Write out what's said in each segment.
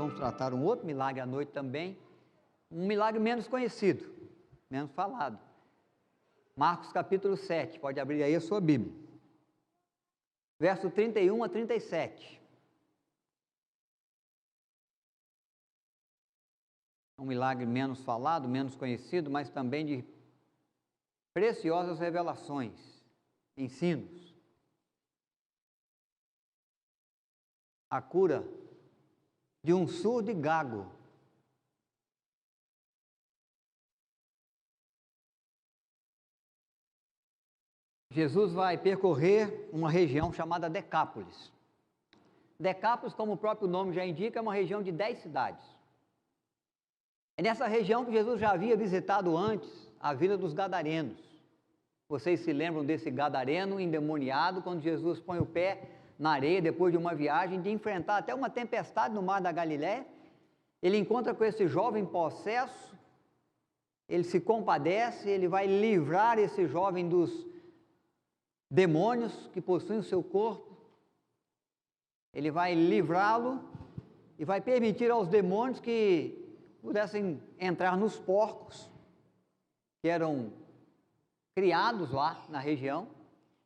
vamos tratar um outro milagre à noite também, um milagre menos conhecido, menos falado. Marcos capítulo 7, pode abrir aí a sua Bíblia. Verso 31 a 37. Um milagre menos falado, menos conhecido, mas também de preciosas revelações, ensinos. A cura de um surdo e gago. Jesus vai percorrer uma região chamada Decápolis. Decápolis, como o próprio nome já indica, é uma região de 10 cidades. É nessa região que Jesus já havia visitado antes a vila dos Gadarenos. Vocês se lembram desse gadareno endemoniado, quando Jesus põe o pé na areia, depois de uma viagem, de enfrentar até uma tempestade no mar da Galiléia? Ele encontra com esse jovem possesso, ele se compadece, ele vai livrar esse jovem dos demônios que possuem o seu corpo, ele vai livrá-lo e vai permitir aos demônios que pudessem entrar nos porcos, que eram criados lá na região,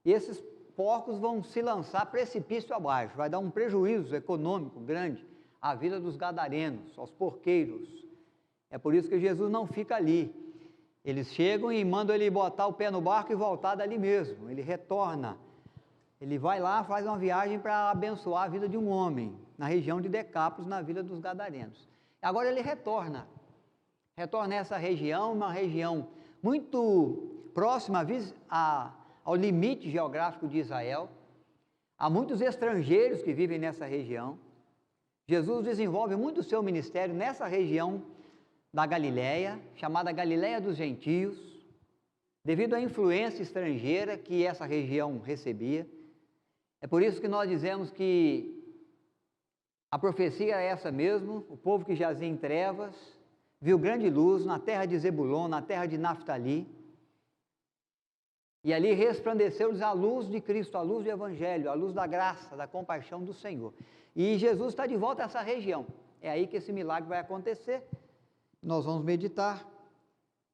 e esses porcos vão se lançar precipício abaixo, vai dar um prejuízo econômico grande à vida dos gadarenos, aos porqueiros. É por isso que Jesus não fica ali. Eles chegam e mandam ele botar o pé no barco e voltar dali mesmo. Ele retorna, ele vai lá, faz uma viagem para abençoar a vida de um homem, na região de Decápolis, na vila dos Gadarenos. Agora ele retorna a essa região, uma região muito próxima ao limite geográfico de Israel. Há muitos estrangeiros que vivem nessa região. Jesus desenvolve muito o seu ministério nessa região da Galiléia, chamada Galiléia dos Gentios, devido à influência estrangeira que essa região recebia. É por isso que nós dizemos que a profecia é essa mesmo: o povo que jazia em trevas viu grande luz na terra de Zebulon, na terra de Naftali, e ali resplandeceu-lhes a luz de Cristo, a luz do Evangelho, a luz da graça, da compaixão do Senhor. E Jesus está de volta a essa região. É aí que esse milagre vai acontecer. Nós vamos meditar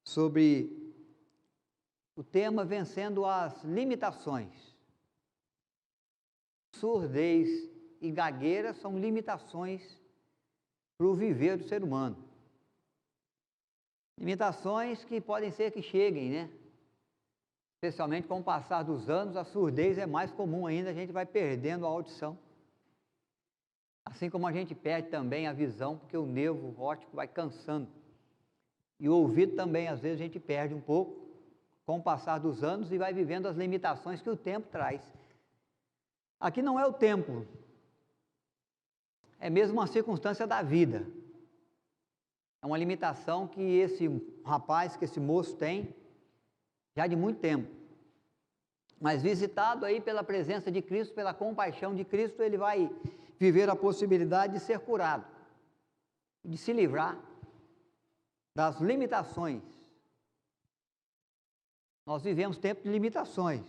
sobre o tema vencendo as limitações. Surdez e gagueira são limitações para o viver do ser humano. Limitações que podem ser que cheguem, né? Especialmente com o passar dos anos, a surdez é mais comum ainda, a gente vai perdendo a audição. Assim como a gente perde também a visão, porque o nervo óptico vai cansando. E o ouvido também, às vezes, a gente perde um pouco com o passar dos anos e vai vivendo as limitações que o tempo traz. Aqui não é o tempo, é mesmo uma circunstância da vida. É uma limitação que esse rapaz, que esse moço tem, já de muito tempo. Mas visitado aí pela presença de Cristo, pela compaixão de Cristo, ele vai viver a possibilidade de ser curado, de se livrar das limitações. Nós vivemos tempos de limitações.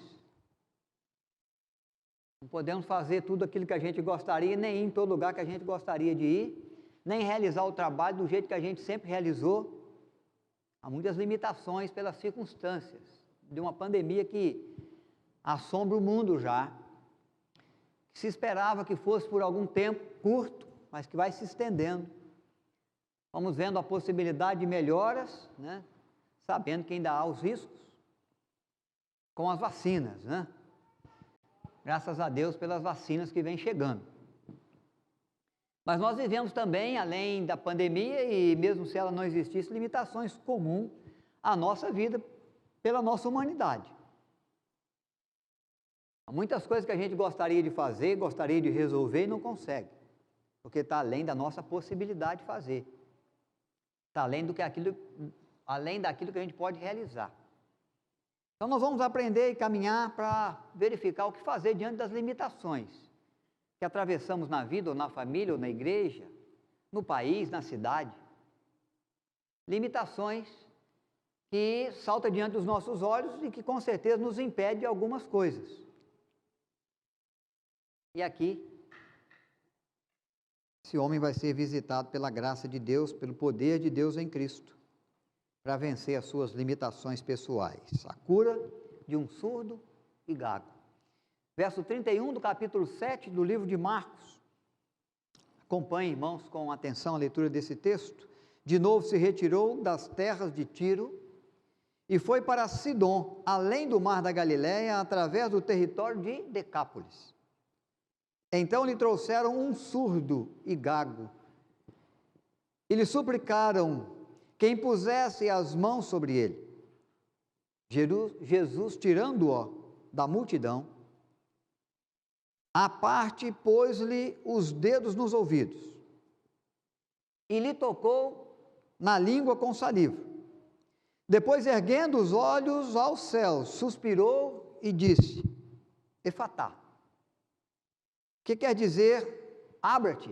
Não podemos fazer tudo aquilo que a gente gostaria, nem ir em todo lugar que a gente gostaria de ir, nem realizar o trabalho do jeito que a gente sempre realizou. Há muitas limitações pelas circunstâncias de uma pandemia que assombra o mundo já, que se esperava que fosse por algum tempo curto, mas que vai se estendendo. Vamos vendo a possibilidade de melhoras, né? Sabendo que ainda há os riscos, com as vacinas, né? Graças a Deus pelas vacinas que vêm chegando. Mas nós vivemos também, além da pandemia, e mesmo se ela não existisse, limitações comuns à nossa vida, pela nossa humanidade. Há muitas coisas que a gente gostaria de fazer, gostaria de resolver e não consegue, porque está além da nossa possibilidade de fazer. Está além daquilo que a gente pode realizar. Então nós vamos aprender e caminhar para verificar o que fazer diante das limitações que atravessamos na vida, ou na família, ou na igreja, no país, na cidade. Limitações que saltam diante dos nossos olhos e que com certeza nos impedem de algumas coisas. E aqui esse homem vai ser visitado pela graça de Deus, pelo poder de Deus em Cristo, para vencer as suas limitações pessoais. A cura de um surdo e gago. Verso 31 do capítulo 7 do livro de Marcos. Acompanhe, irmãos, com atenção a leitura desse texto. De novo se retirou das terras de Tiro e foi para Sidom, além do mar da Galileia, através do território de Decápolis. Então lhe trouxeram um surdo e gago, e lhe suplicaram que impusesse as mãos sobre ele. Jesus, tirando-o da multidão, à parte, pôs-lhe os dedos nos ouvidos, e lhe tocou na língua com saliva. Depois, erguendo os olhos ao céu, suspirou e disse: Efatá, que quer dizer, abra-te.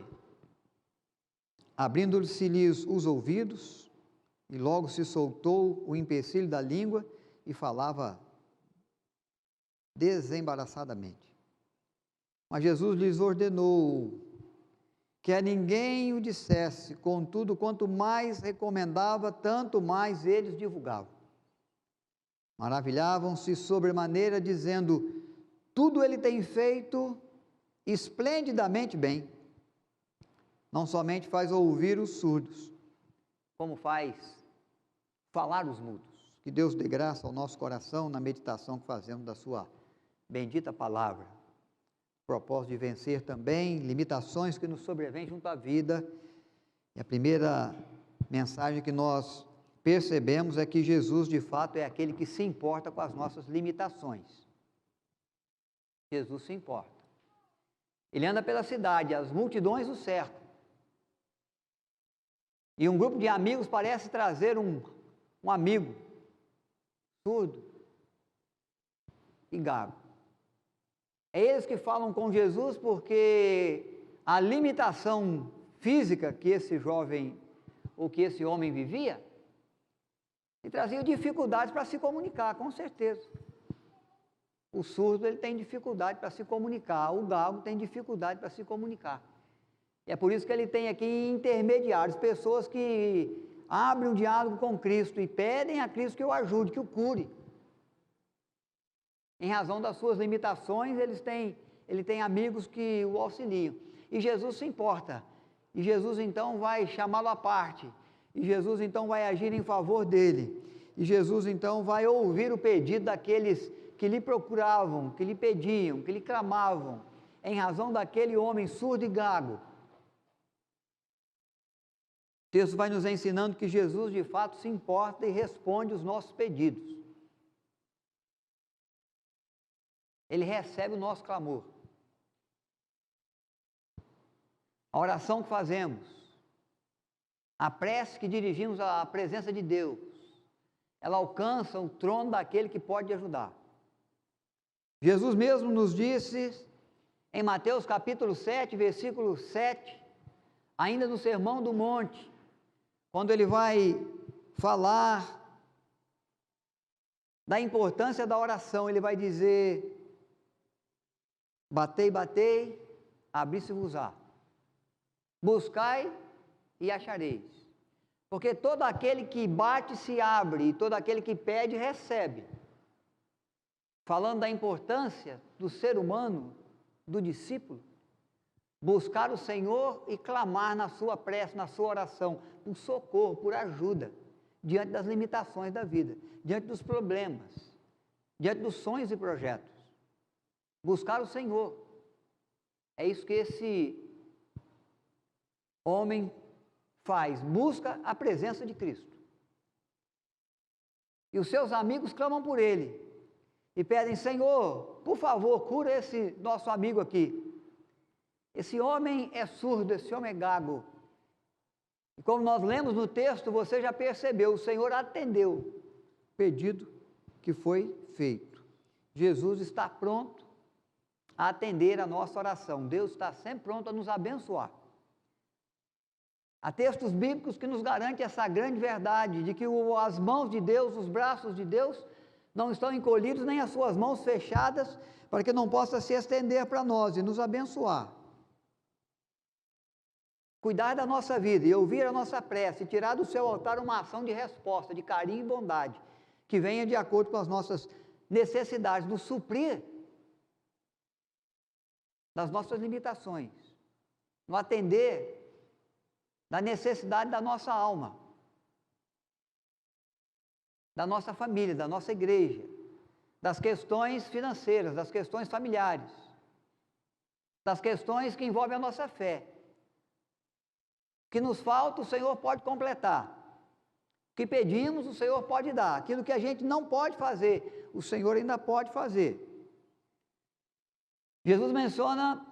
Abrindo-se-lhes os ouvidos, e logo se soltou o empecilho da língua e falava desembaraçadamente. Mas Jesus lhes ordenou que a ninguém o dissesse, contudo, quanto mais recomendava, tanto mais eles divulgavam. Maravilhavam-se sobremaneira, dizendo: tudo ele tem feito esplendidamente bem. Não somente faz ouvir os surdos, como faz falar os mudos. Que Deus dê graça ao nosso coração na meditação que fazemos da sua bendita palavra. Propósito de vencer também limitações que nos sobrevêm junto à vida. E a primeira mensagem que nós percebemos é que Jesus, de fato, é aquele que se importa com as nossas limitações. Jesus se importa. Ele anda pela cidade, as multidões o cercam. E um grupo de amigos parece trazer um amigo surdo e gago. É eles que falam com Jesus porque a limitação física que esse jovem ou que esse homem vivia lhe trazia dificuldades para se comunicar, com certeza. O surdo ele tem dificuldade para se comunicar, o gago tem dificuldade para se comunicar. E é por isso que ele tem aqui intermediários, pessoas que abrem um diálogo com Cristo e pedem a Cristo que o ajude, que o cure. Em razão das suas limitações, ele tem amigos que o auxiliam. E Jesus se importa. E Jesus então vai chamá-lo à parte. E Jesus então vai agir em favor dele. E Jesus então vai ouvir o pedido daqueles que lhe procuravam, que lhe pediam, que lhe clamavam, em razão daquele homem surdo e gago. O texto vai nos ensinando que Jesus de fato se importa e responde os nossos pedidos. Ele recebe o nosso clamor. A oração que fazemos, a prece que dirigimos à presença de Deus, ela alcança o trono daquele que pode ajudar. Jesus mesmo nos disse, em Mateus capítulo 7, versículo 7, ainda no Sermão do Monte, quando ele vai falar da importância da oração, ele vai dizer: batei, batei, abri-se-vos-á. Buscai e achareis. Porque todo aquele que bate se abre, e todo aquele que pede recebe. Falando da importância do ser humano, do discípulo, buscar o Senhor e clamar na sua prece, na sua oração, por socorro, por ajuda, diante das limitações da vida, diante dos problemas, diante dos sonhos e projetos. Buscar o Senhor. É isso que esse homem faz, busca a presença de Cristo. E os seus amigos clamam por ele e pedem: Senhor, por favor, cura esse nosso amigo aqui. Esse homem é surdo, esse homem é gago. E como nós lemos no texto, você já percebeu, o Senhor atendeu o pedido que foi feito. Jesus está pronto a atender a nossa oração. Deus está sempre pronto a nos abençoar. Há textos bíblicos que nos garantem essa grande verdade, de que as mãos de Deus, os braços de Deus, não estão encolhidos, nem as suas mãos fechadas, para que não possa se estender para nós e nos abençoar. cuidar da nossa vida e ouvir a nossa prece, e tirar do seu altar uma ação de resposta, de carinho e bondade, que venha de acordo com as nossas necessidades, nos suprir das nossas limitações, no atender da necessidade da nossa alma, da nossa família, da nossa igreja, das questões financeiras, das questões familiares, das questões que envolvem a nossa fé. O que nos falta, o Senhor pode completar. O que pedimos, o Senhor pode dar. Aquilo que a gente não pode fazer, o Senhor ainda pode fazer. Jesus menciona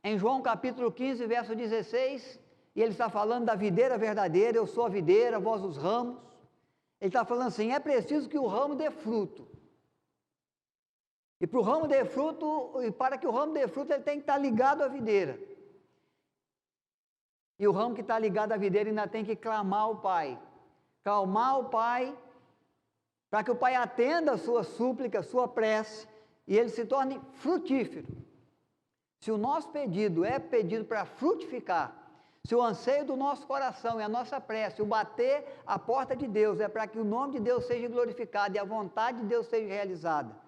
em João capítulo 15, verso 16, e ele está falando da videira verdadeira, eu sou a videira, vós os ramos. Ele está falando assim, é preciso que o ramo dê fruto. E para o ramo dê fruto, e para que o ramo dê fruto, ele tem que estar ligado à videira. E o ramo que está ligado à videira ainda tem que clamar ao Pai. Clamar ao Pai, para que o Pai atenda a sua súplica, a sua prece, e ele se torne frutífero. Se o nosso pedido é pedido para frutificar, se o anseio do nosso coração e a nossa prece, o bater à porta de Deus, é para que o nome de Deus seja glorificado e a vontade de Deus seja realizada,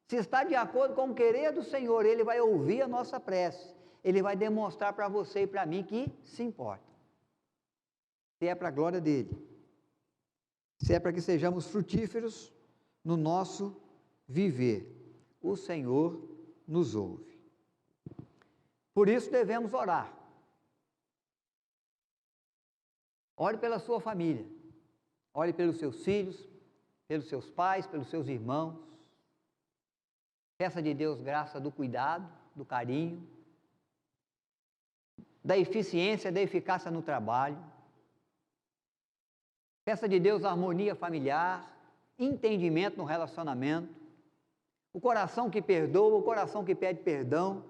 se está de acordo com o querer do Senhor, Ele vai ouvir a nossa prece, Ele vai demonstrar para você e para mim que se importa. Se é para a glória dEle, se é para que sejamos frutíferos no nosso viver, o Senhor nos ouve. Por isso devemos orar. Ore pela sua família, ore pelos seus filhos, pelos seus pais, pelos seus irmãos. Peça de Deus graça do cuidado, do carinho, da eficiência, da eficácia no trabalho. Peça de Deus harmonia familiar, entendimento no relacionamento, o coração que perdoa, o coração que pede perdão.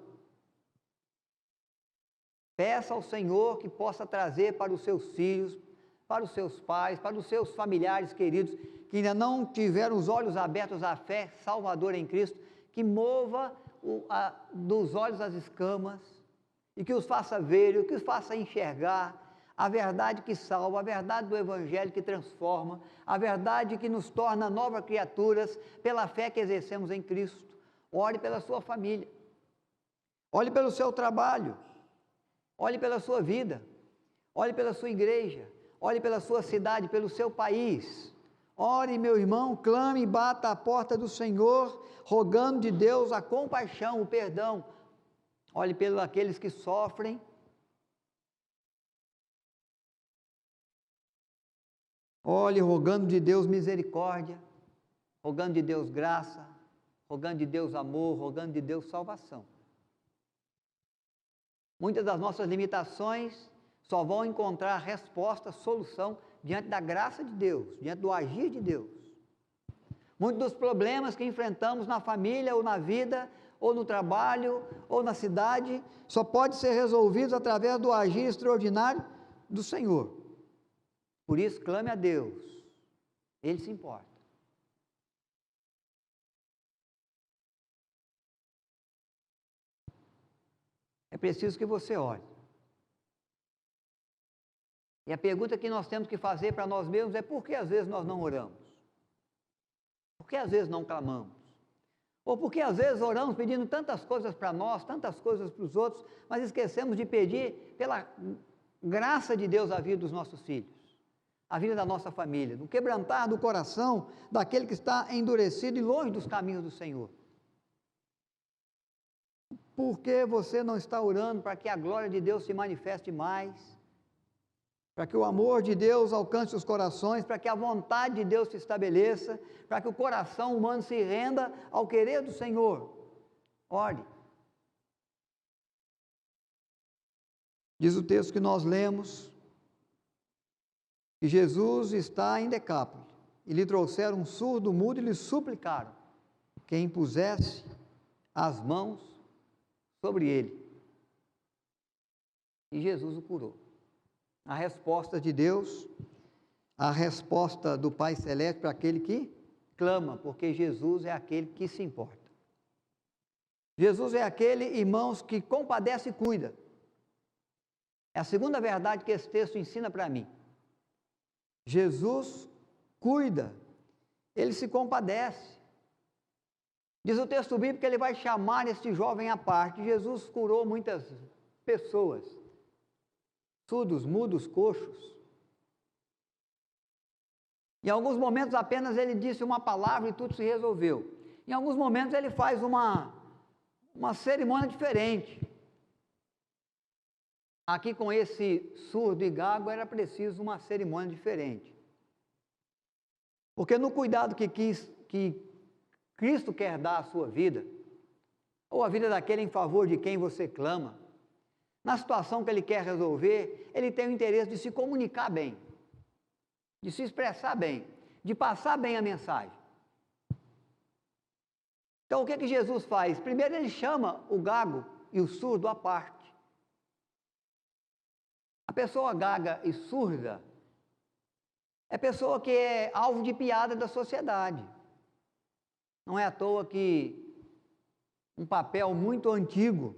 Peça ao Senhor que possa trazer para os seus filhos, para os seus pais, para os seus familiares queridos, que ainda não tiveram os olhos abertos à fé salvadora em Cristo, que mova dos olhos as escamas, e que os faça ver, que os faça enxergar a verdade que salva, a verdade do Evangelho que transforma, a verdade que nos torna novas criaturas pela fé que exercemos em Cristo. Ore pela sua família, ore pelo seu trabalho, olhe pela sua vida, olhe pela sua igreja, olhe pela sua cidade, pelo seu país. Ore, meu irmão, clame e bata a porta do Senhor, rogando de Deus a compaixão, o perdão. Olhe pelos aqueles que sofrem. Olhe rogando de Deus misericórdia, rogando de Deus graça, rogando de Deus amor, rogando de Deus salvação. Muitas das nossas limitações só vão encontrar resposta, solução diante da graça de Deus, diante do agir de Deus. Muitos dos problemas que enfrentamos na família ou na vida, ou no trabalho, ou na cidade, só pode ser resolvidos através do agir extraordinário do Senhor. Por isso, clame a Deus, Ele se importa. É preciso que você ore. E a pergunta que nós temos que fazer para nós mesmos é: por que às vezes nós não oramos? Por que às vezes não clamamos? Ou por que às vezes oramos pedindo tantas coisas para nós, tantas coisas para os outros, mas esquecemos de pedir pela graça de Deus a vida dos nossos filhos, a vida da nossa família, no quebrantar do coração daquele que está endurecido e longe dos caminhos do Senhor? Por que você não está orando para que a glória de Deus se manifeste mais? Para que o amor de Deus alcance os corações, para que a vontade de Deus se estabeleça, para que o coração humano se renda ao querer do Senhor. Ore. Diz o texto que nós lemos, que Jesus está em Decápole, e lhe trouxeram um surdo mudo e lhe suplicaram que impusesse as mãos sobre ele. E Jesus o curou. A resposta de Deus, a resposta do Pai Celeste para aquele que clama, porque Jesus é aquele que se importa. Jesus é aquele, irmãos, que compadece e cuida. É a segunda verdade que esse texto ensina para mim. Jesus cuida, ele se compadece. Diz o texto bíblico que ele vai chamar este jovem à parte. Jesus curou muitas pessoas, surdos, mudos, coxos. Em alguns momentos apenas ele disse uma palavra e tudo se resolveu. Em alguns momentos ele faz uma cerimônia diferente. Aqui com esse surdo e gago era preciso uma cerimônia diferente. Porque no cuidado que Cristo quer dar à sua vida, ou a vida daquele em favor de quem você clama, na situação que ele quer resolver, ele tem o interesse de se comunicar bem, de se expressar bem, de passar bem a mensagem. Então o que Jesus faz? Primeiro ele chama o gago e o surdo à parte. A pessoa gaga e surda é pessoa que é alvo de piada da sociedade. Não é à toa que um papel muito antigo,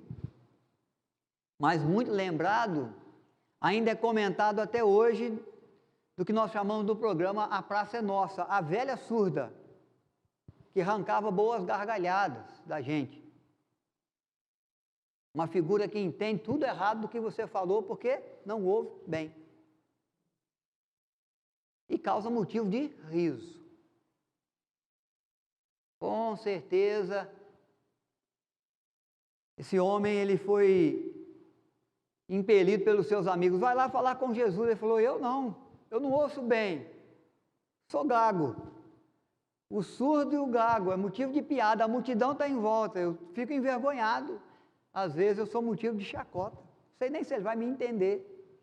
mas muito lembrado, ainda é comentado até hoje, do que nós chamamos do programa A Praça é Nossa, a velha surda, que arrancava boas gargalhadas da gente. Uma figura que entende tudo errado do que você falou, porque não ouve bem. E causa motivo de riso. Com certeza, esse homem, ele foi impelido pelos seus amigos, vai lá falar com Jesus. Ele falou, eu não ouço bem, sou gago. O surdo e o gago é motivo de piada, a multidão está em volta, eu fico envergonhado. Às vezes eu sou motivo de chacota, não sei nem se ele vai me entender,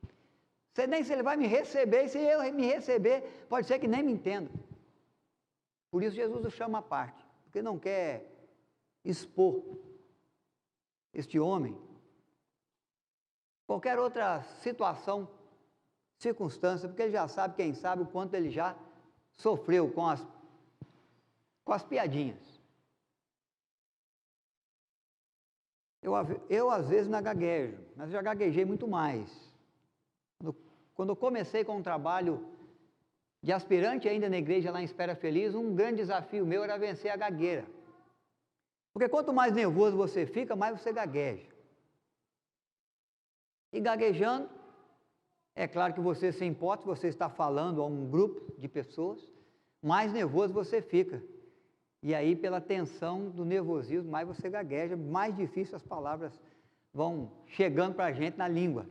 não sei nem se ele vai me receber, e se eu me receber, pode ser que nem me entenda. Por isso Jesus o chama à parte, porque não quer expor este homem, qualquer outra situação, circunstância, porque ele já sabe, quem sabe, o quanto ele já sofreu com as piadinhas. Eu às vezes não gaguejo, mas já gaguejei muito mais. Quando eu comecei com um trabalho de aspirante ainda na igreja lá em Espera Feliz, um grande desafio meu era vencer a gagueira. Porque quanto mais nervoso você fica, mais você gagueja. E gaguejando, é claro que você se importa, se você está falando a um grupo de pessoas, mais nervoso você fica. E aí, pela tensão do nervosismo, mais você gagueja, mais difícil as palavras vão chegando para a gente na língua.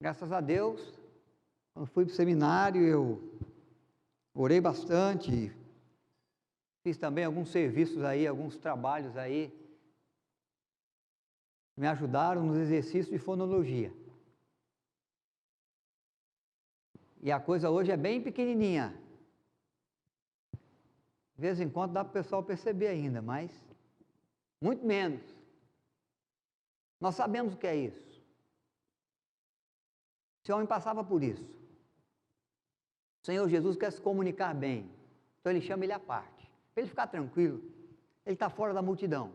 Graças a Deus, quando fui para o seminário, eu orei bastante, fiz também alguns serviços aí, alguns trabalhos aí, me ajudaram nos exercícios de fonologia. E a coisa hoje é bem pequenininha. De vez em quando dá para o pessoal perceber ainda, mas muito menos. Nós sabemos o que é isso. Esse homem passava por isso. O Senhor Jesus quer se comunicar bem, então ele chama ele à parte, para ele ficar tranquilo. Ele está fora da multidão.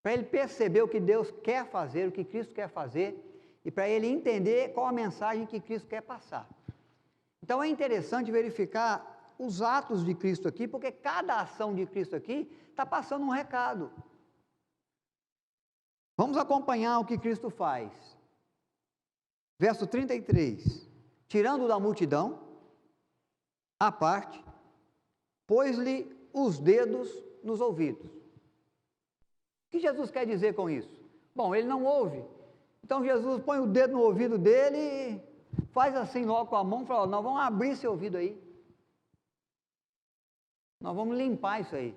Para ele perceber o que Deus quer fazer, o que Cristo quer fazer, e para ele entender qual a mensagem que Cristo quer passar. Então é interessante verificar os atos de Cristo aqui, porque cada ação de Cristo aqui está passando um recado. Vamos acompanhar o que Cristo faz. Verso 33. Tirando da multidão, à parte, pôs-lhe os dedos nos ouvidos. O que Jesus quer dizer com isso? Bom, ele não ouve. Então Jesus põe o dedo no ouvido dele e faz assim logo com a mão e fala, nós vamos abrir esse ouvido aí. Nós vamos limpar isso aí.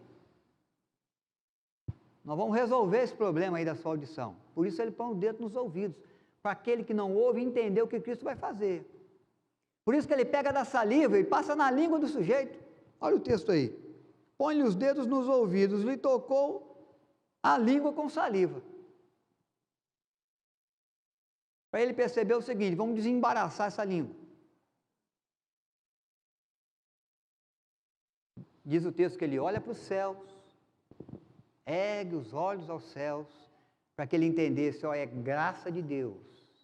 Nós vamos resolver esse problema aí da sua audição. Por isso ele põe o dedo nos ouvidos, para aquele que não ouve entender o que Cristo vai fazer. Por isso que ele pega da saliva e passa na língua do sujeito. Olha o texto aí. Põe-lhe os dedos nos ouvidos, lhe tocou a língua com saliva. Para ele perceber o seguinte, vamos desembaraçar essa língua. Diz o texto que ele olha para os céus, ergue os olhos aos céus, para que ele entendesse, ó, é graça de Deus,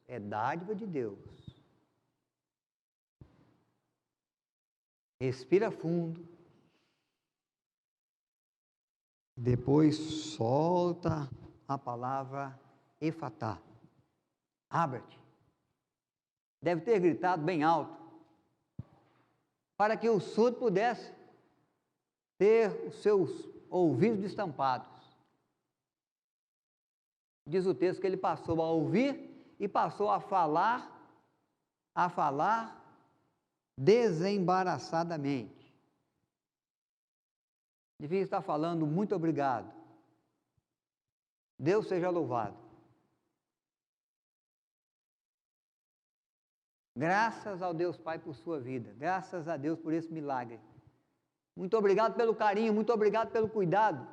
é dádiva de Deus. Respira fundo. Depois solta a palavra efatá. Abra-te. Deve ter gritado bem alto, para que o surdo pudesse ter os seus ouvidos destampados. Diz o texto que ele passou a ouvir e passou a falar desembaraçadamente. Devia estar falando muito obrigado. Deus seja louvado. Graças ao Deus Pai por sua vida. Graças a Deus por esse milagre. Muito obrigado pelo carinho, muito obrigado pelo cuidado.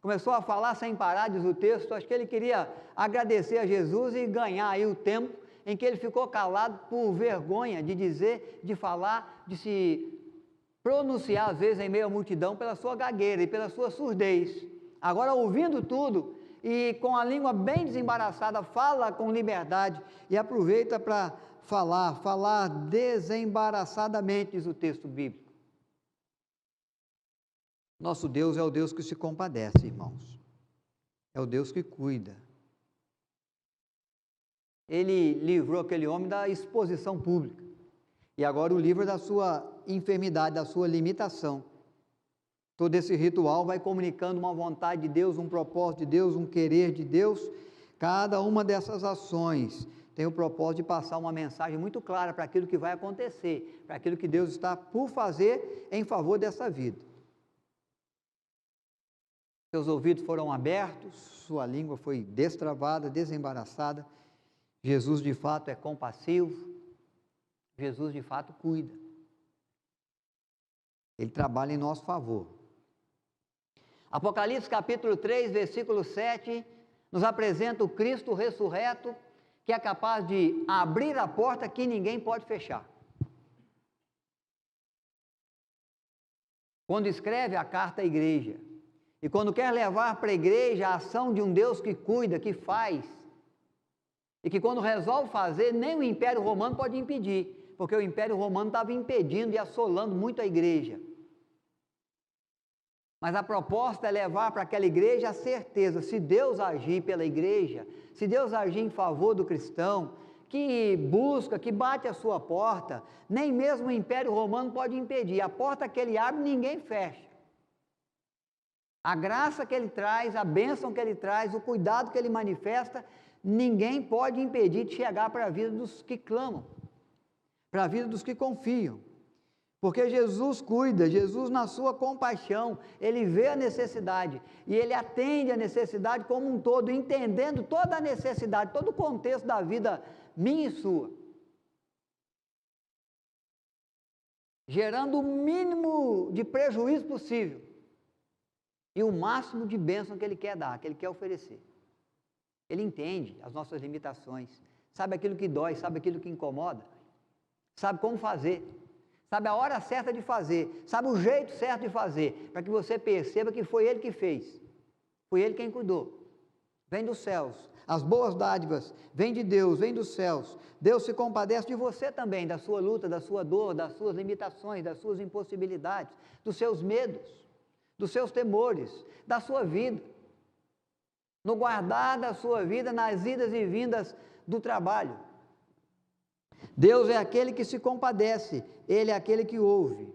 Começou a falar sem parar, diz o texto. Acho que ele queria agradecer a Jesus e ganhar aí o tempo em que ele ficou calado por vergonha de dizer, de falar, de se pronunciar às vezes em meio à multidão pela sua gagueira e pela sua surdez. Agora, ouvindo tudo e com a língua bem desembaraçada, fala com liberdade e aproveita para falar desembaraçadamente, diz o texto bíblico. Nosso Deus é o Deus que se compadece, irmãos. É o Deus que cuida. Ele livrou aquele homem da exposição pública. E agora o livra da sua enfermidade, da sua limitação. Todo esse ritual vai comunicando uma vontade de Deus, um propósito de Deus, um querer de Deus. Cada uma dessas ações tem o propósito de passar uma mensagem muito clara para aquilo que vai acontecer, para aquilo que Deus está por fazer em favor dessa vida. Seus ouvidos foram abertos, sua língua foi destravada, desembaraçada. Jesus de fato é compassivo, Jesus de fato cuida. Ele trabalha em nosso favor. Apocalipse capítulo 3, versículo 7, nos apresenta o Cristo ressurreto, que é capaz de abrir a porta que ninguém pode fechar. Quando escreve a carta à igreja, e quando quer levar para a igreja a ação de um Deus que cuida, que faz, e que quando resolve fazer, nem o Império Romano pode impedir, porque o Império Romano estava impedindo e assolando muito a igreja. Mas a proposta é levar para aquela igreja a certeza, se Deus agir pela igreja, se Deus agir em favor do cristão, que busca, que bate a sua porta, nem mesmo o Império Romano pode impedir. A porta que ele abre, ninguém fecha. A graça que ele traz, a bênção que ele traz, o cuidado que ele manifesta, ninguém pode impedir de chegar para a vida dos que clamam, para a vida dos que confiam. Porque Jesus cuida, Jesus na sua compaixão, ele vê a necessidade e ele atende a necessidade como um todo, entendendo toda a necessidade, todo o contexto da vida minha e sua. Gerando o mínimo de prejuízo possível e o máximo de bênção que ele quer dar, que ele quer oferecer. Ele entende as nossas limitações, sabe aquilo que dói, sabe aquilo que incomoda, sabe como fazer, sabe a hora certa de fazer, sabe o jeito certo de fazer, para que você perceba que foi Ele que fez, foi Ele quem cuidou. Vem dos céus, as boas dádivas, vem de Deus, vem dos céus. Deus se compadece de você também, da sua luta, da sua dor, das suas limitações, das suas impossibilidades, dos seus medos, dos seus temores, da sua vida, no guardar da sua vida, nas idas e vindas do trabalho. Deus é aquele que se compadece, Ele é aquele que ouve.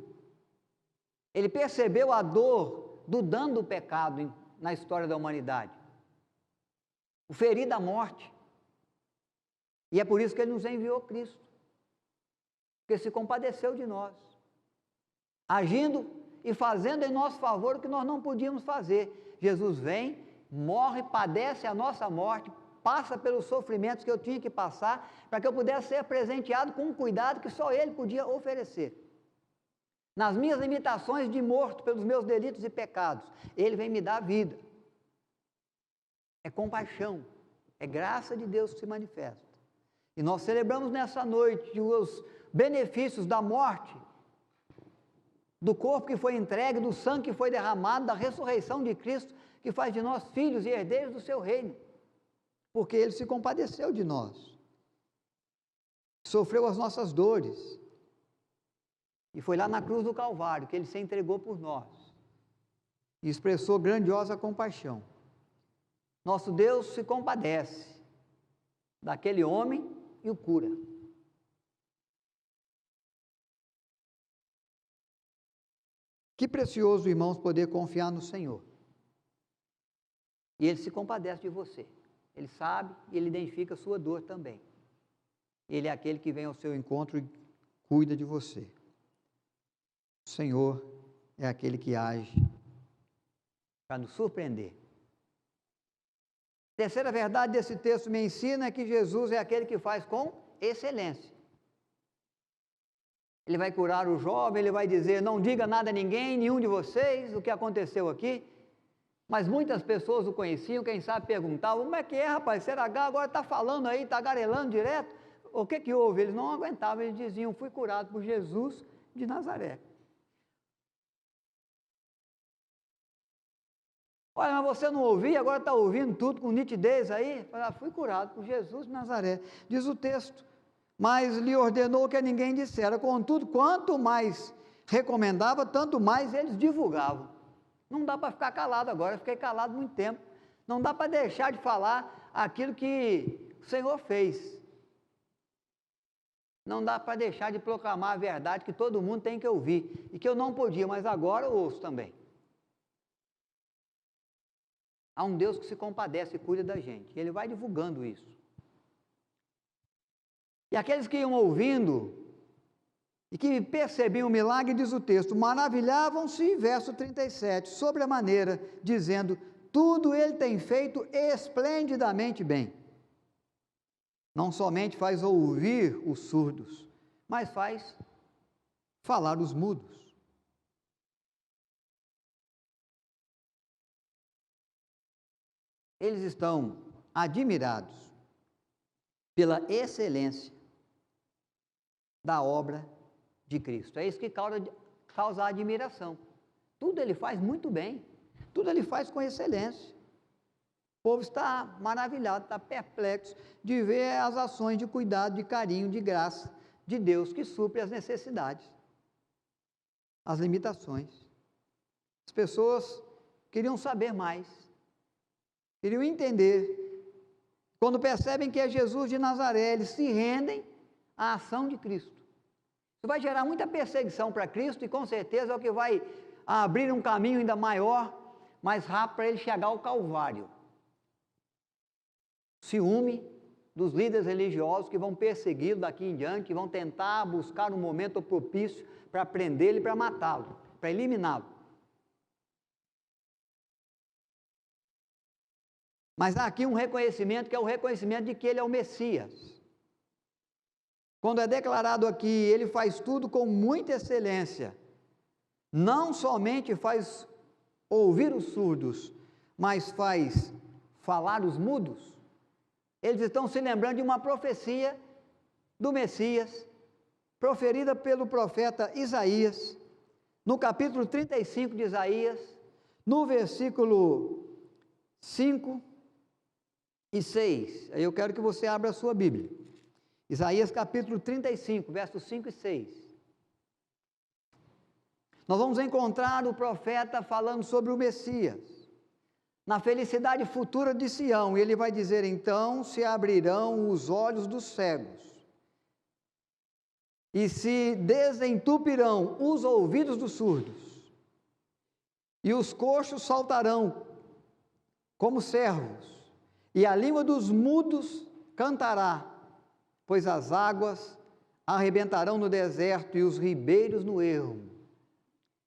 Ele percebeu a dor do dano do pecado na história da humanidade, o ferir da morte, e é por isso que Ele nos enviou Cristo, porque se compadeceu de nós, agindo e fazendo em nosso favor o que nós não podíamos fazer. Jesus vem, morre, padece a nossa morte, passa pelos sofrimentos que eu tinha que passar, para que eu pudesse ser presenteado com um cuidado que só Ele podia oferecer. Nas minhas limitações de morto pelos meus delitos e pecados, Ele vem me dar vida. É compaixão, é graça de Deus que se manifesta. E nós celebramos nessa noite os benefícios da morte, do corpo que foi entregue, do sangue que foi derramado, da ressurreição de Cristo, que faz de nós filhos e herdeiros do seu reino, porque ele se compadeceu de nós, sofreu as nossas dores, e foi lá na cruz do Calvário que ele se entregou por nós, e expressou grandiosa compaixão. Nosso Deus se compadece daquele homem e o cura. Que precioso, irmãos, poder confiar no Senhor. E Ele se compadece de você. Ele sabe e Ele identifica a sua dor também. Ele é aquele que vem ao seu encontro e cuida de você. O Senhor é aquele que age para nos surpreender. Terceira verdade desse texto me ensina é que Jesus é aquele que faz com excelência. Ele vai curar o jovem, ele vai dizer, não diga nada a ninguém, nenhum de vocês, o que aconteceu aqui. Mas muitas pessoas o conheciam, quem sabe perguntavam, como é que é, rapaz, será que agora está falando aí, está garelando direto? O que houve? Eles não aguentavam, eles diziam, fui curado por Jesus de Nazaré. Olha, mas você não ouvia, agora está ouvindo tudo com nitidez aí? Fui curado por Jesus de Nazaré. Diz o texto, mas lhe ordenou que ninguém dissera. Contudo, quanto mais recomendava, tanto mais eles divulgavam. Não dá para ficar calado agora, eu fiquei calado muito tempo. Não dá para deixar de falar aquilo que o Senhor fez. Não dá para deixar de proclamar a verdade que todo mundo tem que ouvir. E que eu não podia, mas agora eu ouço também. Há um Deus que se compadece e cuida da gente. E Ele vai divulgando isso. E aqueles que iam ouvindo e que percebiam o milagre, diz o texto, maravilhavam-se, verso 37, sobre a maneira, dizendo, tudo Ele tem feito esplendidamente bem. Não somente faz ouvir os surdos, mas faz falar os mudos. Eles estão admirados pela excelência da obra de Cristo. É isso que causa admiração. Tudo Ele faz muito bem, tudo Ele faz com excelência. O povo está maravilhado, está perplexo de ver as ações de cuidado, de carinho, de graça de Deus que supre as necessidades, as limitações. As pessoas queriam saber mais, queriam entender. Quando percebem que é Jesus de Nazaré, eles se rendem à ação de Cristo. Isso vai gerar muita perseguição para Cristo e com certeza é o que vai abrir um caminho ainda maior, mais rápido para ele chegar ao Calvário. Ciúme dos líderes religiosos que vão persegui-lo daqui em diante, que vão tentar buscar um momento propício para prendê-lo e para matá-lo, para eliminá-lo. Mas há aqui um reconhecimento que é o reconhecimento de que ele é o Messias. Quando é declarado aqui, ele faz tudo com muita excelência, não somente faz ouvir os surdos, mas faz falar os mudos. Eles estão se lembrando de uma profecia do Messias, proferida pelo profeta Isaías, no capítulo 35 de Isaías, no versículo 5 e 6. Aí eu quero que você abra a sua Bíblia. Isaías capítulo 35, versos 5 e 6. Nós vamos encontrar o profeta falando sobre o Messias, na felicidade futura de Sião, e ele vai dizer, então se abrirão os olhos dos cegos, e se desentupirão os ouvidos dos surdos, e os coxos saltarão como servos, e a língua dos mudos cantará, pois as águas arrebentarão no deserto e os ribeiros no ermo.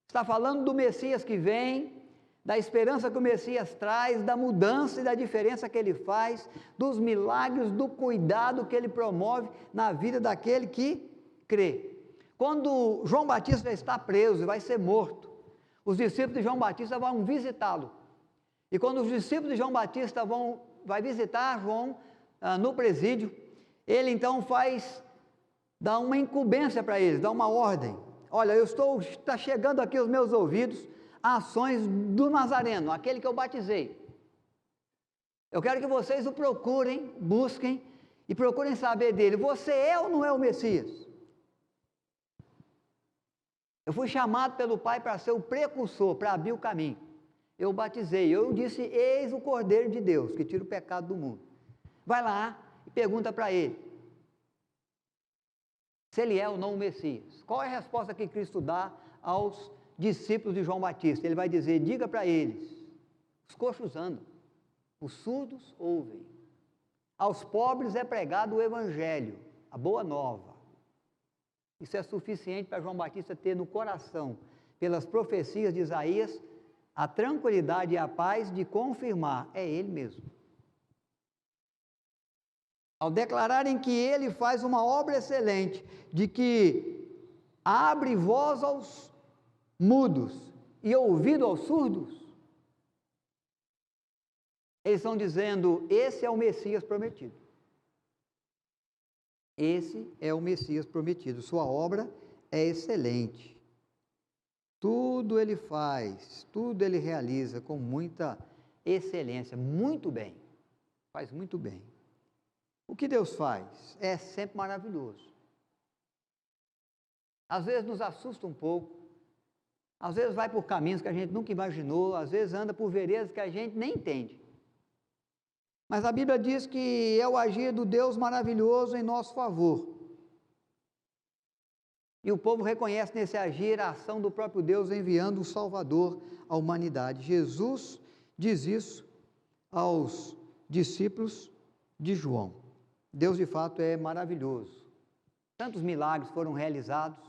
Está falando do Messias que vem, da esperança que o Messias traz, da mudança e da diferença que ele faz, dos milagres, do cuidado que ele promove na vida daquele que crê. Quando João Batista está preso e vai ser morto, os discípulos de João Batista vão visitá-lo. E quando os discípulos de João Batista vai visitar João no presídio, ele então dá uma incumbência para eles, dá uma ordem. Olha, está chegando aqui aos meus ouvidos ações do Nazareno, aquele que eu batizei. Eu quero que vocês o procurem, busquem e procurem saber dele. Você é ou não é o Messias? Eu fui chamado pelo Pai para ser o precursor, para abrir o caminho. Eu batizei, eu disse, eis o Cordeiro de Deus, que tira o pecado do mundo. Vai lá e pergunta para ele, se ele é ou não o Messias. Qual é a resposta que Cristo dá aos discípulos de João Batista? Ele vai dizer, diga para eles, os coxos andam, os surdos ouvem, aos pobres é pregado o Evangelho, a boa nova. Isso é suficiente para João Batista ter no coração, pelas profecias de Isaías, a tranquilidade e a paz de confirmar, é ele mesmo. Ao declararem que ele faz uma obra excelente, de que abre voz aos mudos e ouvido aos surdos, eles estão dizendo, esse é o Messias prometido. Esse é o Messias prometido, sua obra é excelente. Tudo ele faz, tudo ele realiza com muita excelência, muito bem, faz muito bem. O que Deus faz é sempre maravilhoso. Às vezes nos assusta um pouco, às vezes vai por caminhos que a gente nunca imaginou, às vezes anda por veredas que a gente nem entende. Mas a Bíblia diz que é o agir do Deus maravilhoso em nosso favor. E o povo reconhece nesse agir a ação do próprio Deus enviando o Salvador à humanidade. Jesus diz isso aos discípulos de João. Deus de fato é maravilhoso. Tantos milagres foram realizados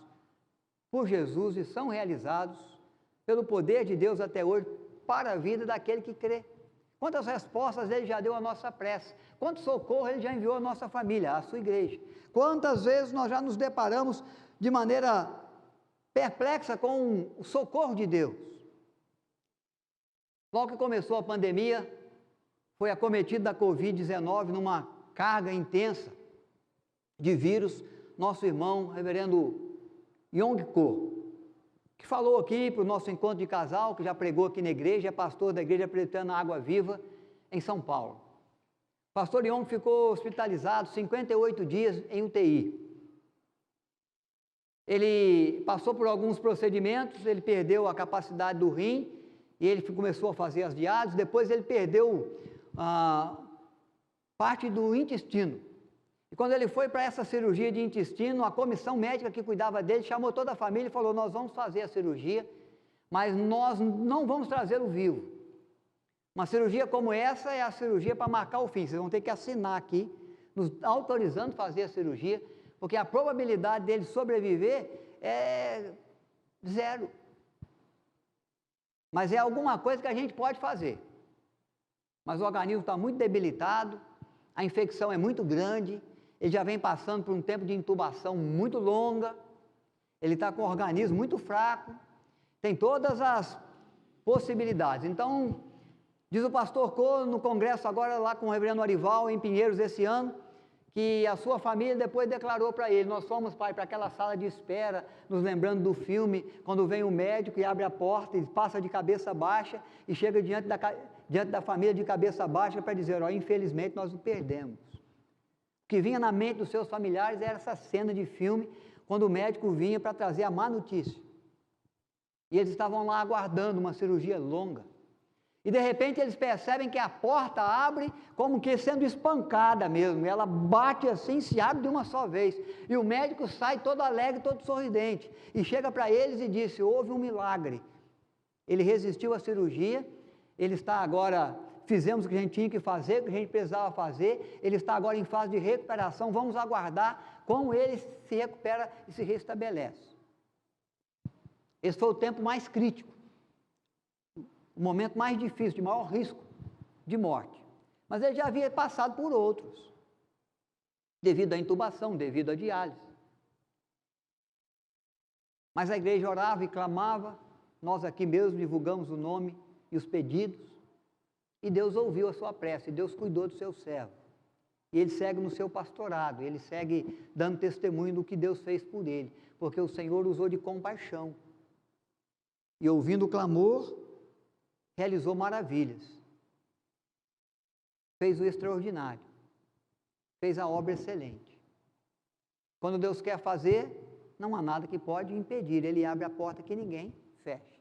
por Jesus e são realizados pelo poder de Deus até hoje para a vida daquele que crê. Quantas respostas ele já deu à nossa prece, quanto socorro ele já enviou à nossa família, à sua igreja. Quantas vezes nós já nos deparamos de maneira perplexa com o socorro de Deus. Logo que começou a pandemia, foi acometido da Covid-19 numa carga intensa de vírus, nosso irmão, reverendo Yong Ko, que falou aqui para o nosso encontro de casal, que já pregou aqui na igreja, é pastor da igreja Presbiteriana Água Viva, em São Paulo. O pastor Yong ficou hospitalizado 58 dias em UTI. Ele passou por alguns procedimentos, ele perdeu a capacidade do rim, e ele começou a fazer as diálises, depois ele perdeu parte do intestino. E quando ele foi para essa cirurgia de intestino, a comissão médica que cuidava dele chamou toda a família e falou, nós vamos fazer a cirurgia, mas nós não vamos trazê-lo vivo. Uma cirurgia como essa é a cirurgia para marcar o fim, vocês vão ter que assinar aqui, nos autorizando a fazer a cirurgia, porque a probabilidade dele sobreviver é zero. Mas é alguma coisa que a gente pode fazer. Mas o organismo está muito debilitado, a infecção é muito grande, ele já vem passando por um tempo de intubação muito longa, ele está com o organismo muito fraco, tem todas as possibilidades. Então, diz o pastor Cô, no congresso agora lá com o reverendo Arival, em Pinheiros esse ano, que a sua família depois declarou para ele, nós fomos, pai, para aquela sala de espera, nos lembrando do filme, quando vem o médico e abre a porta e passa de cabeça baixa e chega diante da família de cabeça baixa para dizer, ó, infelizmente nós o perdemos. O que vinha na mente dos seus familiares era essa cena de filme, quando o médico vinha para trazer a má notícia. E eles estavam lá aguardando uma cirurgia longa. E de repente eles percebem que a porta abre como que sendo espancada mesmo. Ela bate assim, se abre de uma só vez. E o médico sai todo alegre, todo sorridente. E chega para eles e disse, houve um milagre. Ele resistiu à cirurgia, ele está agora, fizemos o que a gente tinha que fazer, o que a gente precisava fazer, ele está agora em fase de recuperação, vamos aguardar como ele se recupera e se restabelece. Esse foi o tempo mais crítico, o momento mais difícil, de maior risco de morte. Mas ele já havia passado por outros, devido à intubação, devido à diálise. Mas a igreja orava e clamava, nós aqui mesmo divulgamos o nome e os pedidos, e Deus ouviu a sua prece, e Deus cuidou do seu servo. E ele segue no seu pastorado, ele segue dando testemunho do que Deus fez por ele, porque o Senhor usou de compaixão. e ouvindo o clamor, realizou maravilhas. Fez o extraordinário. Fez a obra excelente. Quando Deus quer fazer, não há nada que pode impedir. Ele abre a porta que ninguém fecha.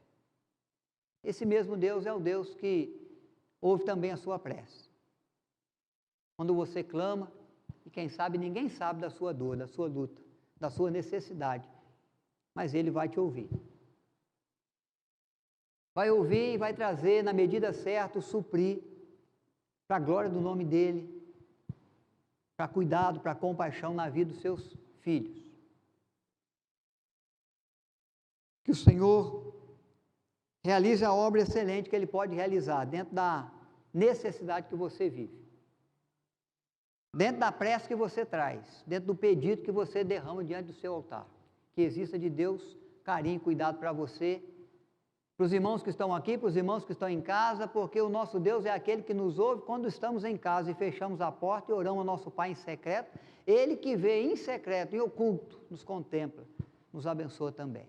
Esse mesmo Deus é o Deus que ouve também a sua prece. Quando você clama, e quem sabe, ninguém sabe da sua dor, da sua luta, da sua necessidade, mas Ele vai te ouvir. Vai ouvir e vai trazer, na medida certa, suprir, para a glória do nome dEle, para cuidado, para compaixão na vida dos seus filhos. Que o Senhor realize a obra excelente que Ele pode realizar dentro da necessidade que você vive, dentro da prece que você traz, dentro do pedido que você derrama diante do seu altar. Que exista de Deus carinho e cuidado para você, para os irmãos que estão aqui, para os irmãos que estão em casa, porque o nosso Deus é aquele que nos ouve quando estamos em casa e fechamos a porta e oramos ao nosso Pai em secreto. Ele que vê em secreto e oculto, nos contempla, nos abençoa também.